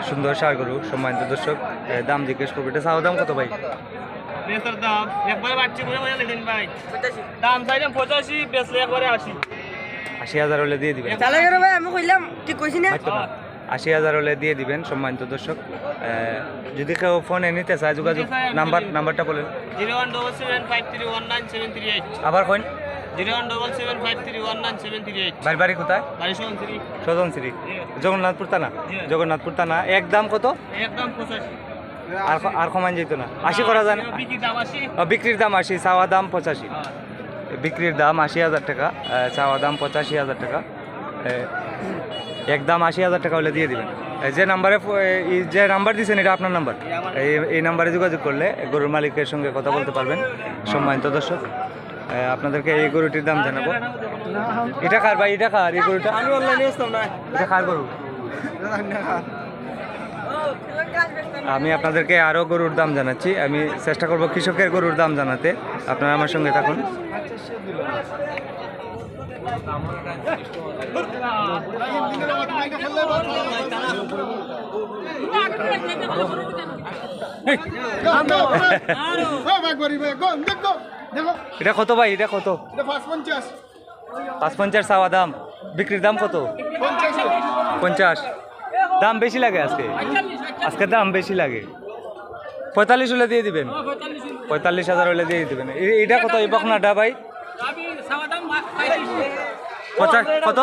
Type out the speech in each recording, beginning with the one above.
সুন্দর সার গরু সম্মানিত দর্শক। দাম জিজ্ঞেস করবো, এটা চাওয়া দাম কত ভাই? বেচার দাম একবারে বাড়ছে বলে বলে দিন ভাই, দাম চাইলাম 85, বেচলে একবারে 80। 80,000 হলে দিয়ে দিবেন। চালাই গেল ভাই, আমি কইলাম ঠিক কইছি না। 80,000 হলে দিয়ে দিবেন সম্মানিত দর্শক। যদি কেউ ফোনে নিতে চায় যোগাযোগ নাম্বারটা বলেন। 01775319738। আবার কইন। 01775319738। বাড়ি কোথায়? বাড়ি সোনশ্রী। সদনশ্রী, জগন্নাথপুর থানা। জগন্নাথপুর থানা। একদম কত? একদম 85। আর কমান যেত না? 80 করা যায় না? বিক্রির দাম 80। বিক্রির দাম 80, চাওয়া দাম 85। বিক্রির দাম 80,000 টাকা, চাওয়া দাম 85,000 টাকা। একদম 80,000 টাকা হলে দিয়ে দিবেন। যে নাম্বার দিয়েছেন এটা আপনার নাম্বার। এই নাম্বারে যোগাযোগ করলে গরুর মালিকের সঙ্গে কথা বলতে পারবেন সম্মানিত দর্শক। আপনাদেরকে এই গরুটির দাম জানাবো। এটা কার ভাই? এটা কার এই গরুটা? আমি অনলাইনে আসতাম না। এটা কার গরু? আমি আপনাদেরকে আরও গরুর দাম জানাচ্ছি। আমি চেষ্টা করব কৃষকের গরুর দাম জানাতে। আপনারা আমার সঙ্গে থাকুন। এটা কত ভাই? এটা কত? 550 চাওয়া দাম। বিক্রির দাম কত? 50। দাম বেশি লাগে আজকে দাম বেশি লাগে। 45 হলে দিয়ে দিবেন। 45,000 হলে দিয়ে দিবেন। এটা কত এই বকনাটা ভাই? কত?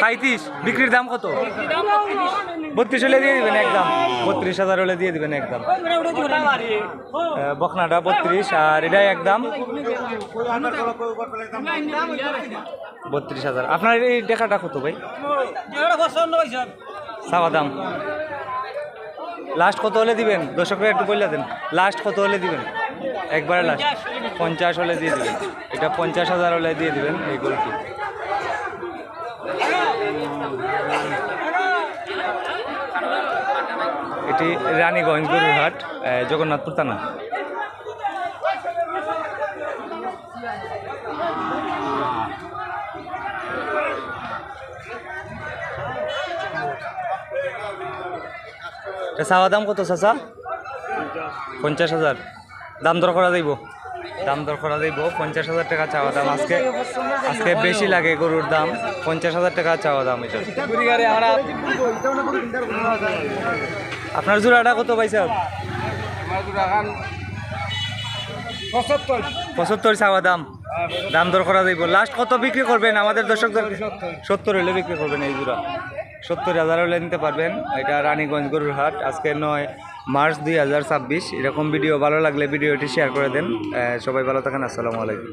35। বিক্রির দাম কত? 32 হলে দিয়ে দিবেন একদম। 32,000 হলে দিয়ে দিবেন একদম। বকনাটা 32 আর এটা একদম 32,000। আপনার এই টাকাটা কত ভাই? চাওয়া দাম লাস্ট কত হলে দিবেন? দর্শকরা একটু বলে দেন, লাস্ট কত হলে দিবেন? একবারে লাস্ট 50 হলে দিয়ে দিবেন। এটা 50,000 হলে দিয়ে দিবেন এই গরুটি। এটি রানীগঞ্জ গরুর হাট, জগন্নাথপুর থানা। চাওয়া দাম কত চাচা? 50,000। দাম দর করা যাইব? দাম দর করা যাইব। 50,000 টাকা চাওয়া দাম। আজকে বেশি লাগে গরুর দাম। 50,000 টাকা চাওয়া দাম এটা। আপনার জোড়াটা কত পাইছে? 75 চাওয়া দাম। দাম দর করা যাইব। লাস্ট কত বিক্রি করবেন আমাদের দর্শকদের? 70 হলে বিক্রি করবেন এই জোড়া। 70,000 হলে নিতে পারবেন। এটা রানীগঞ্জ গরুর হাট। আজকে 9 মার্চ 2026। এরকম ভিডিও ভালো লাগলে ভিডিওটি শেয়ার করে দেন। সবাই ভালো থাকেন। আসসালামু আলাইকুম।